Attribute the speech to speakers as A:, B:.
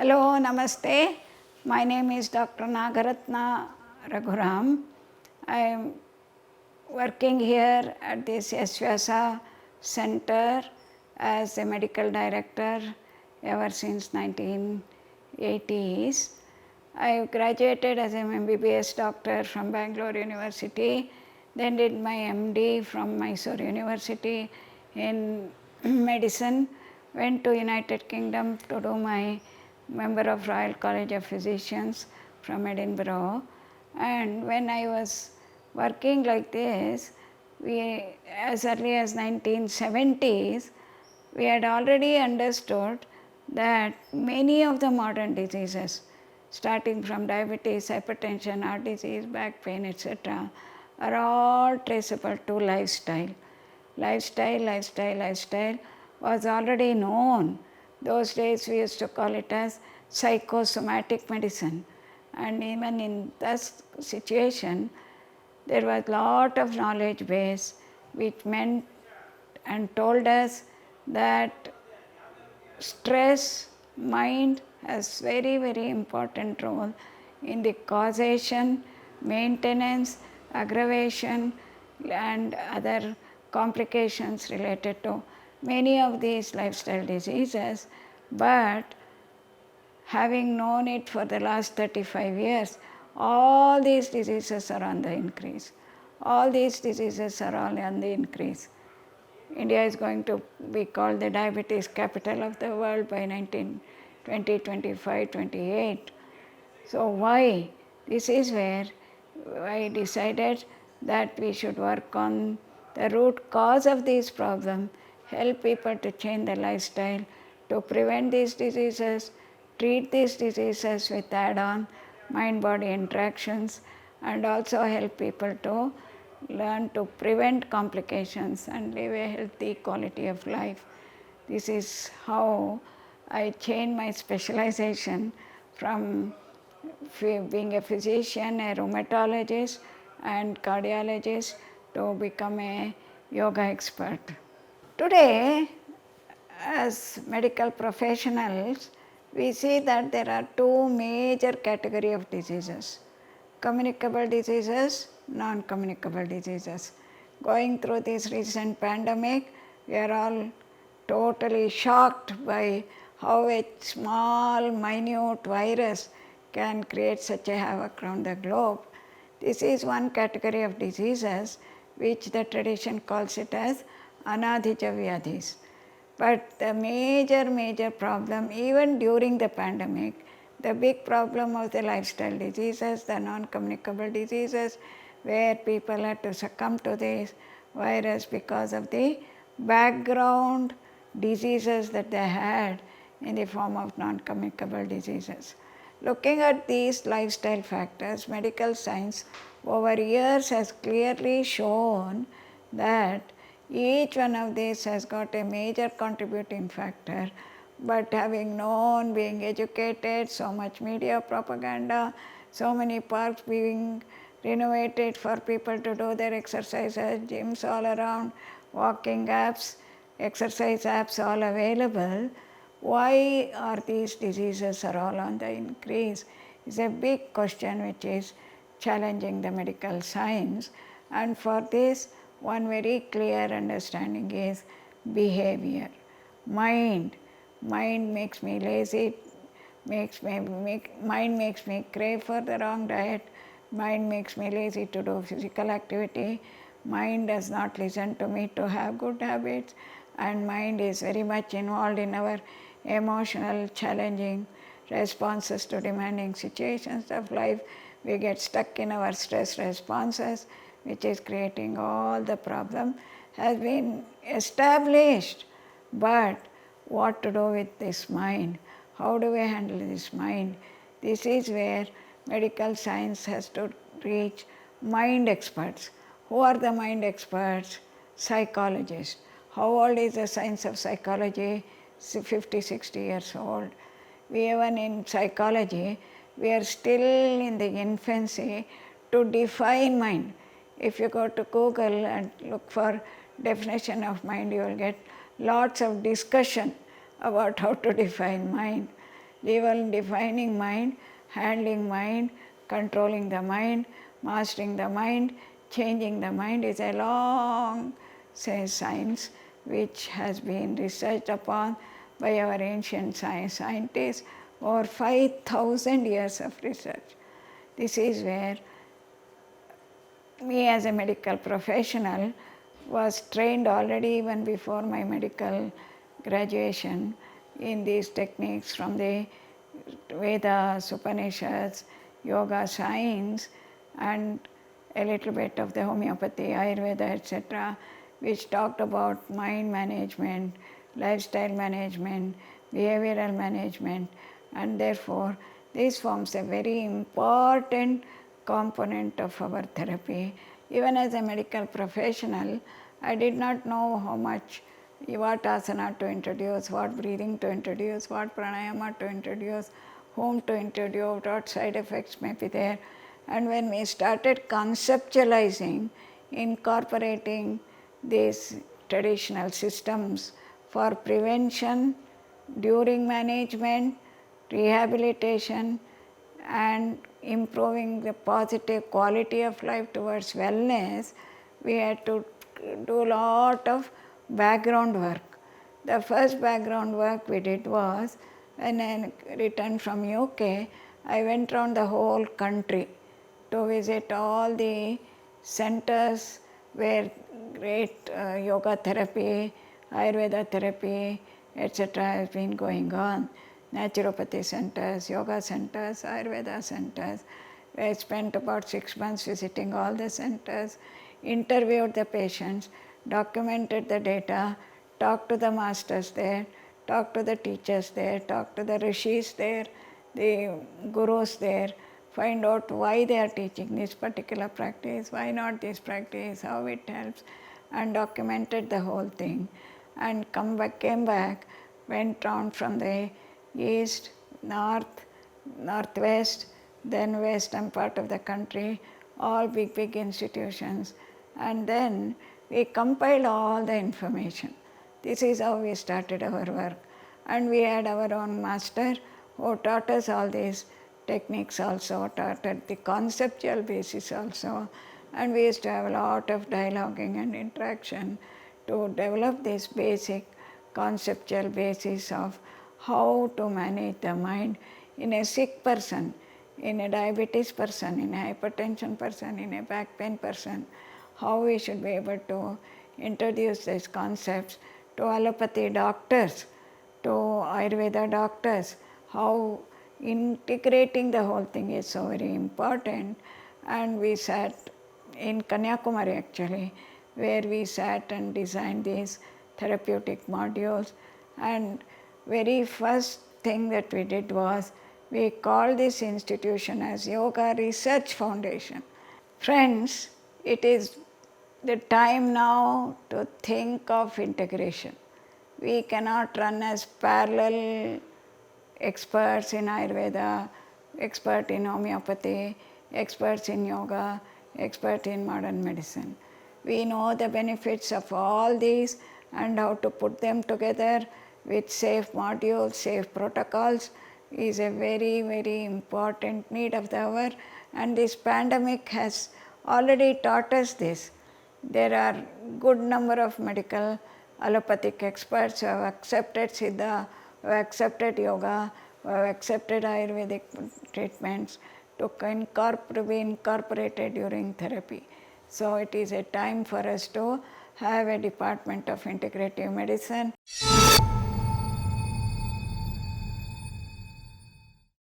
A: Hello, Namaste. My name is Dr. Nagarathna Raghuram. I am working here at this SVYASA center as a medical director ever since 1980s. I graduated as an MBBS doctor from Bangalore University, then did my MD from Mysore University in medicine, went to United Kingdom to do my member of Royal College of Physicians from Edinburgh. And when I was working like this, we, as early as 1970s, we had already understood that many of the modern diseases, starting from diabetes, hypertension, heart disease, back pain, etc., are all traceable to lifestyle. Lifestyle was already known. Those days we used to call it as psychosomatic medicine. And even in this situation, there was a lot of knowledge base which meant and told us that stress, mind has very important role in the causation, maintenance, aggravation and other complications related to many of these lifestyle diseases. But having known it for the last 35 years, all these diseases are on the increase. All these diseases are all on the increase. India is going to be called the diabetes capital of the world by 2025, 28. So why? This is where I decided that we should work on the root cause of these problems, help people to change their lifestyle, to prevent these diseases, treat these diseases with add-on mind-body interactions, and also help people to learn to prevent complications and live a healthy quality of life. This is how I changed my specialization from being a physician, a rheumatologist and cardiologist to become a yoga expert. Today, as medical professionals, we see that there are two major categories of diseases: communicable diseases, non-communicable diseases. Going through this recent pandemic, we are all totally shocked by how a small, minute virus can create such a havoc around the globe. This is one category of diseases which the tradition calls it as anadhija vyadhis. But the major problem, even during the pandemic, the big problem of the lifestyle diseases, the non-communicable diseases, where people had to succumb to this virus because of the background diseases that they had in the form of non-communicable diseases. Looking at these lifestyle factors, medical science over years has clearly shown that each one of these has got a major contributing factor, but having known, being educated, so much media propaganda, so many parks being renovated for people to do their exercises, gyms all around, walking apps, exercise apps all available, why are these diseases are all on the increase is a big question which is challenging the medical science. And for this, one very clear understanding is behavior. Mind makes me lazy, mind makes me crave for the wrong diet, mind makes me lazy to do physical activity, mind does not listen to me to have good habits, and mind is very much involved in our emotional, challenging responses to demanding situations of life. We get stuck in our stress responses, which is creating all the problem, has been established. But what to do with this mind? How do we handle this mind? This is where medical science has to reach mind experts. Who are the mind experts? Psychologists. How old is the science of psychology? 50, 60 years old. We even in psychology, we are still in the infancy to define mind. If you go to Google and look for definition of mind, you will get lots of discussion about how to define mind. level defining mind, handling mind, controlling the mind, mastering the mind, changing the mind is a long science which has been researched upon by our ancient scientists over 5,000 years of research. This is where me as a medical professional was trained already even before my medical graduation in these techniques from the Vedas, Upanishads, yoga science, and a little bit of the homeopathy, Ayurveda, etc., which talked about mind management, lifestyle management, behavioral management, and therefore this forms a very important component of our therapy. Even as a medical professional, I did not know how much, what asana to introduce, what breathing to introduce, what pranayama to introduce, whom to introduce, what side effects may be there. And when we started conceptualizing, incorporating these traditional systems for prevention, during management, rehabilitation, and improving the positive quality of life towards wellness, we had to do a lot of background work. The first background work we did was when I returned from UK, I went around the whole country to visit all the centers where great yoga therapy, Ayurveda therapy, etc. has been going on. Naturopathy centers, yoga centers, Ayurveda centers. I spent about 6 months visiting all the centers, interviewed the patients, documented the data, talked to the masters there, talked to the teachers there, talked to the rishis there, the gurus there, find out why they are teaching this particular practice, why not this practice, how it helps, and documented the whole thing. And came back, went round from the east, north, northwest, then western part of the country, all big institutions. And then we compiled all the information. This is how we started our work. And we had our own master who taught us all these techniques also, taught at the conceptual basis also. And we used to have a lot of dialoguing and interaction to develop this basic conceptual basis of how to manage the mind in a sick person, in a diabetes person, in a hypertension person, in a back pain person, how we should be able to introduce these concepts to allopathy doctors, to Ayurveda doctors, how integrating the whole thing is so very important. And we sat in Kanyakumari actually, where we sat and designed these therapeutic modules. And very first thing that we did was we called this institution as Yoga Research Foundation. Friends, it is the time now to think of integration. We cannot run as parallel experts in Ayurveda, expert in homeopathy, experts in yoga, expert in modern medicine. We know the benefits of all these and how to put them together with safe modules, safe protocols is a very important need of the hour, and this pandemic has already taught us this. There are good number of medical allopathic experts who have accepted Siddha, who have accepted yoga, who have accepted Ayurvedic treatments to be incorporated during therapy. So it is a time for us to have a department of integrative medicine.